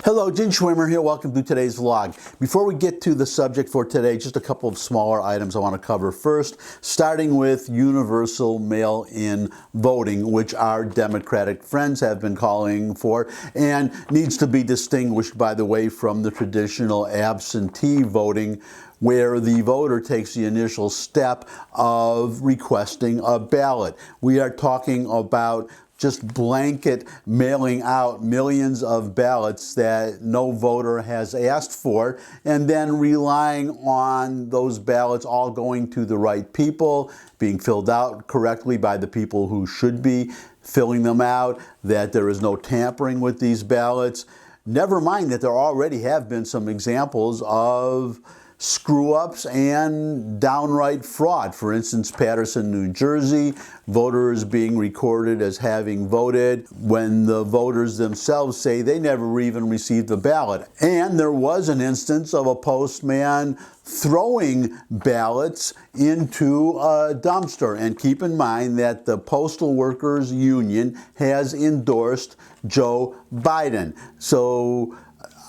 Hello, Gene Schwimmer here. Welcome to today's vlog. Before we get to the subject for today, just a couple of smaller items I want to cover first, starting with universal mail-in voting, which our Democratic friends have been calling for and needs to be distinguished, by the way, from the traditional absentee voting, where the voter takes the initial step of requesting a ballot. We are talking about just blanket mailing out millions of ballots that no voter has asked for, and then relying on those ballots all going to the right people, being filled out correctly by the people who should be filling them out, that there is no tampering with these ballots. Never mind that there already have been some examples of screw-ups and downright fraud. For instance, Paterson, New Jersey, voters being recorded as having voted when the voters themselves say they never even received the ballot. And there was an instance of a postman throwing ballots into a dumpster. And keep in mind that the Postal Workers Union has endorsed Joe Biden. So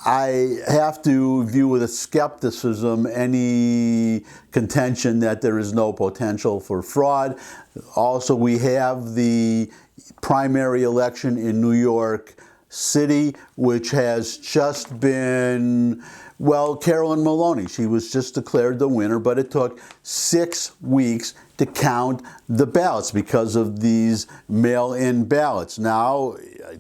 I have to view with a skepticism any contention that there is no potential for fraud. Also, we have the primary election in New York City, which has just been, well, Carolyn Maloney. She was just declared the winner, but it took 6 weeks to count the ballots because of these mail-in ballots. Now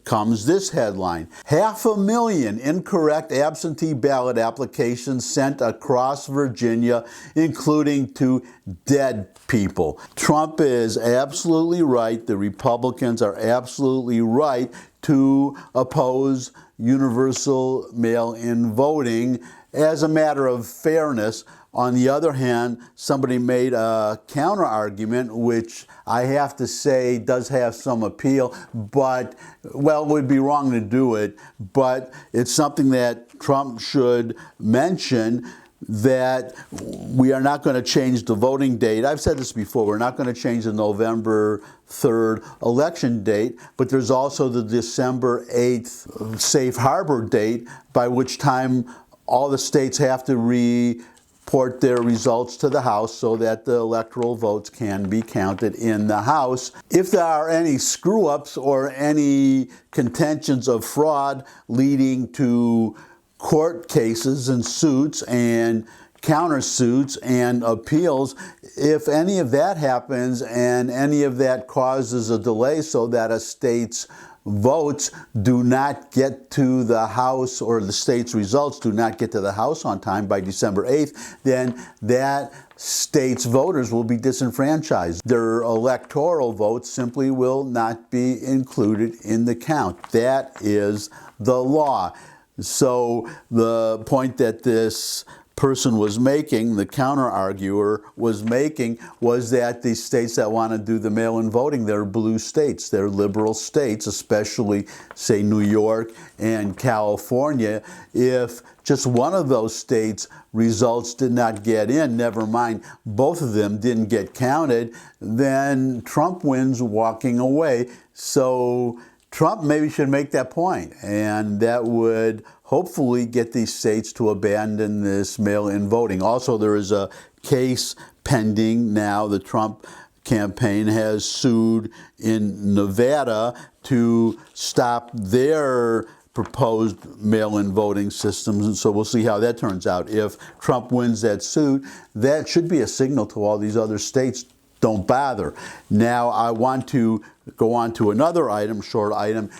comes this headline: 500,000 incorrect absentee ballot applications sent across Virginia, including to dead people. Trump is absolutely right. The Republicans are absolutely right to oppose universal mail-in voting as a matter of fairness. On the other hand, somebody made a counter argument, which I have to say does have some appeal, but, well, it would be wrong to do it, but it's something that Trump should mention, that we are not going to change the voting date. I've said this before, we're not going to change the November 3rd election date, but there's also the December 8th safe harbor date, by which time all the states have to report their results to the House so that the electoral votes can be counted in the House. If there are any screw-ups or any contentions of fraud leading to court cases and suits and countersuits and appeals, if any of that happens and any of that causes a delay so that a state's votes do not get to the House, or the state's results do not get to the House on time by December 8th, then that state's voters will be disenfranchised. Their electoral votes simply will not be included in the count. That is the law. So the point that this person was making, the counter-arguer was making, was that the states that want to do the mail-in voting, they're blue states, they're liberal states, especially, say, New York and California. If just one of those states' results did not get in, never mind both of them didn't get counted, then Trump wins walking away. So Trump maybe should make that point, and that would hopefully get these states to abandon this mail-in voting. Also, there is a case pending now. The Trump campaign has sued in Nevada to stop their proposed mail-in voting systems, and so we'll see how that turns out. If Trump wins that suit, that should be a signal to all these other states, don't bother. Now, I want to go on to another item, short item,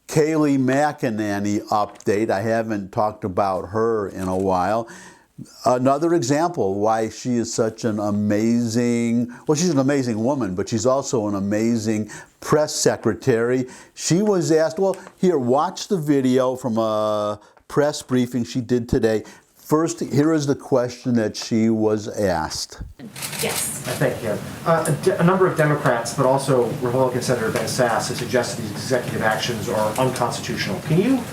Kayleigh McEnany update. I haven't talked about her in a while. Another example of why she is such an amazing, well, she's an amazing woman, but she's also an amazing press secretary. She was asked, well, here, watch the video from a press briefing she did today. First, here is the question that she was asked. Yes. Thank you. A number of Democrats, but also Republican Senator Ben Sasse, has suggested these executive actions are unconstitutional. Can you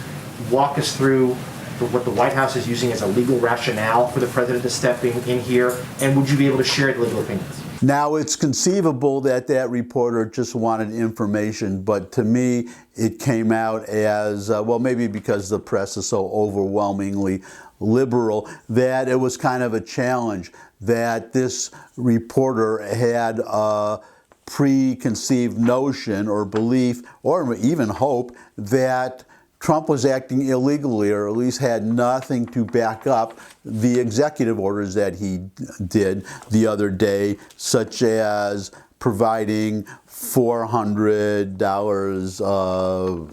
walk us through what the White House is using as a legal rationale for the president to step in here, and would you be able to share the legal opinions? Now, it's conceivable that that reporter just wanted information, but to me, it came out as, well, maybe because the press is so overwhelmingly liberal, that it was kind of a challenge, that this reporter had a preconceived notion or belief or even hope that Trump was acting illegally, or at least had nothing to back up the executive orders that he did the other day, such as providing $400 a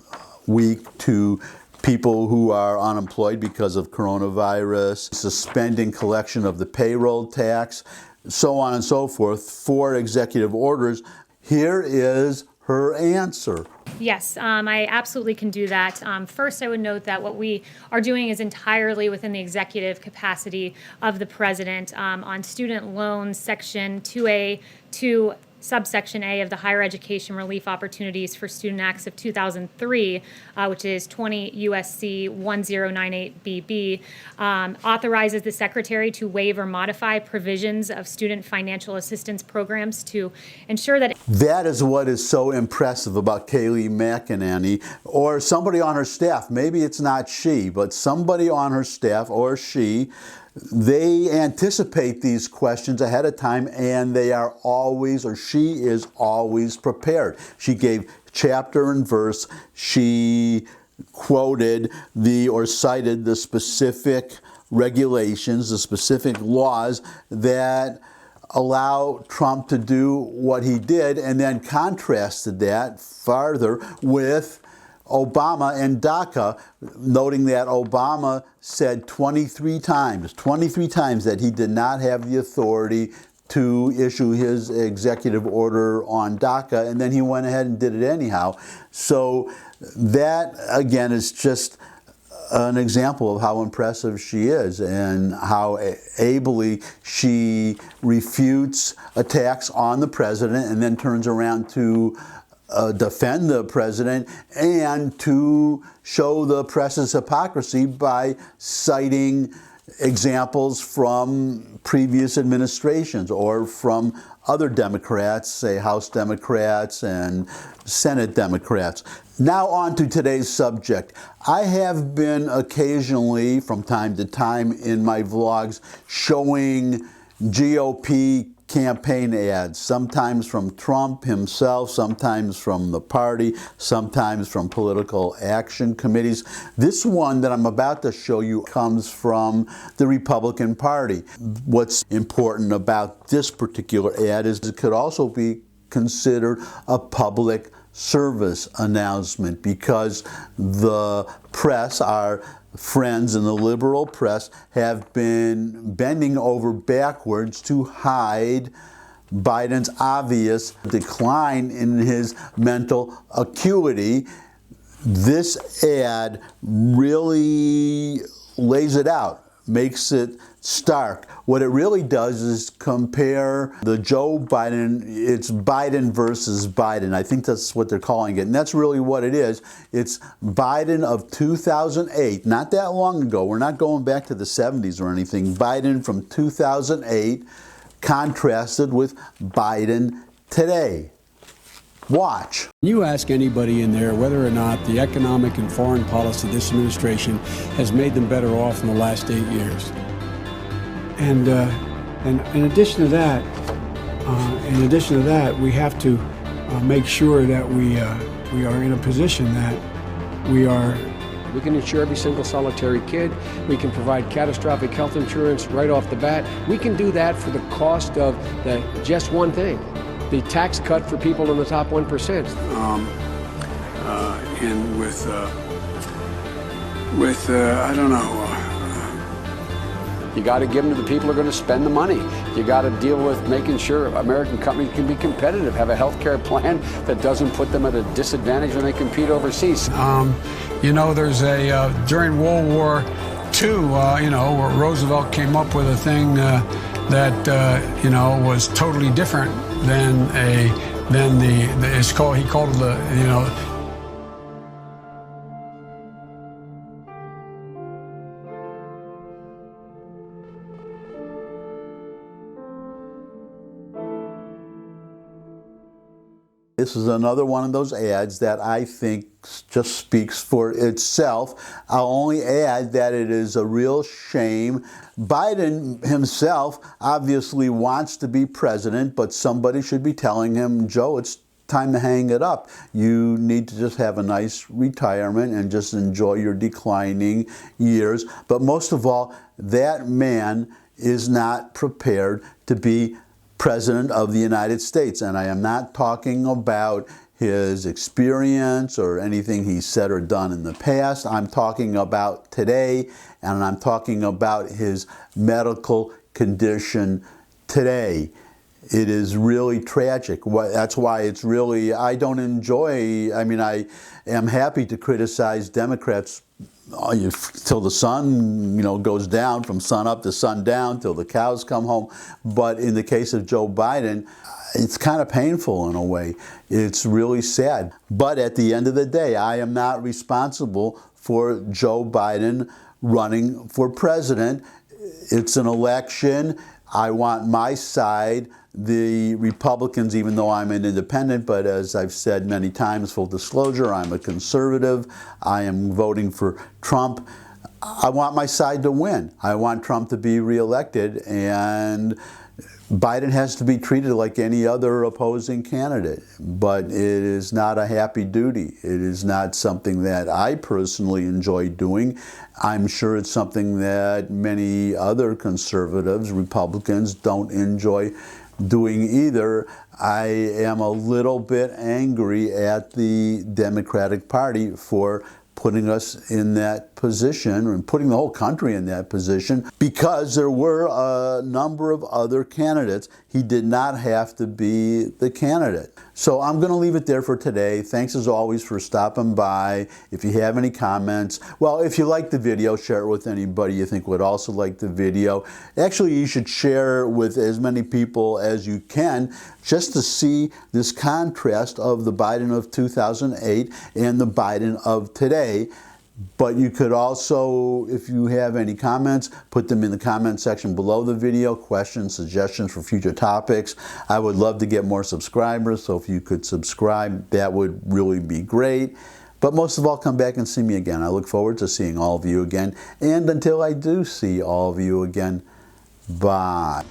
week to people who are unemployed because of coronavirus, suspending collection of the payroll tax, so on and so forth, 4 executive orders. Here is her answer. Yes, I absolutely can do that. First, I would note that what we are doing is entirely within the executive capacity of the president. On student loans, Section 2A, 2 subsection A of the Higher Education Relief Opportunities for Student Acts of 2003, which is 20 USC 1098BB, authorizes the Secretary to waive or modify provisions of student financial assistance programs to ensure that... That is what is so impressive about Kayleigh McEnany, or somebody on her staff. Maybe it's not she, but somebody on her staff, or she, they anticipate these questions ahead of time, and they are always, or she is always prepared. She gave chapter and verse. She quoted or cited the specific regulations, the specific laws that allow Trump to do what he did, and then contrasted that farther with Obama and DACA, noting that Obama said 23 times that he did not have the authority to issue his executive order on DACA, and then he went ahead and did it anyhow. So that, again, is just an example of how impressive she is and how ably she refutes attacks on the president and then turns around to defend the president and to show the press's hypocrisy by citing examples from previous administrations or from other Democrats, say House Democrats and Senate Democrats. Now on to today's subject. I have been occasionally, from time to time in my vlogs, showing GOP campaign ads, sometimes from Trump himself, sometimes from the party, sometimes from political action committees. This one that I'm about to show you comes from the Republican Party. What's important about this particular ad is it could also be considered a public service announcement, because the press, our friends in the liberal press, have been bending over backwards to hide Biden's obvious decline in his mental acuity. This ad really lays it out, makes it stark. What it really does is compare the Joe Biden, it's Biden versus Biden. I think that's what they're calling it. And that's really what it is. It's Biden of 2008, not that long ago. We're not going back to the 70s or anything. Biden from 2008 contrasted with Biden today. Watch. You ask anybody in there whether or not the economic and foreign policy of this administration has made them better off in the last 8 years. And in addition to that, we have to make sure that we are in a position that we can insure every single solitary kid. We can provide catastrophic health insurance right off the bat. We can do that for the cost of just one thing, the tax cut for people in the top 1%. And with I don't know. You got to give them to the people who are going to spend the money. You got to deal with making sure American companies can be competitive, have a health care plan that doesn't put them at a disadvantage when they compete overseas. There's during World War II, where Roosevelt came up with a thing that was totally different than he called it the. This is another one of those ads that I think just speaks for itself. I'll only add that it is a real shame. Biden himself obviously wants to be president, but somebody should be telling him, Joe, it's time to hang it up. You need to just have a nice retirement and just enjoy your declining years. But most of all, that man is not prepared to be President of the United States. And I am not talking about his experience or anything he's said or done in the past. I'm talking about today, and I'm talking about his medical condition today. It is really tragic. That's why it's really, I don't enjoy, I am happy to criticize Democrats till the sun, goes down, from sun up to sun down, till the cows come home. But in the case of Joe Biden, it's kind of painful in a way. It's really sad. But at the end of the day, I am not responsible for Joe Biden running for president. It's an election. I want my side. The Republicans, even though I'm an independent, but as I've said many times, full disclosure, I'm a conservative. I am voting for Trump. I want my side to win. I want Trump to be reelected, and Biden has to be treated like any other opposing candidate. But it is not a happy duty. It is not something that I personally enjoy doing. I'm sure it's something that many other conservatives, Republicans, don't enjoy doing either. I am a little bit angry at the Democratic Party for putting us in that position, and putting the whole country in that position, because there were a number of other candidates. He did not have to be the candidate. So I'm going to leave it there for today. Thanks as always for stopping by. If you have any comments, well, if you like the video, share it with anybody you think would also like the video. Actually, you should share with as many people as you can, just to see this contrast of the Biden of 2008 and the Biden of today. But you could also, if you have any comments, put them in the comment section below the video, questions, suggestions for future topics. I would love to get more subscribers, so if you could subscribe, that would really be great. But most of all, come back and see me again. I look forward to seeing all of you again. And until I do see all of you again, bye.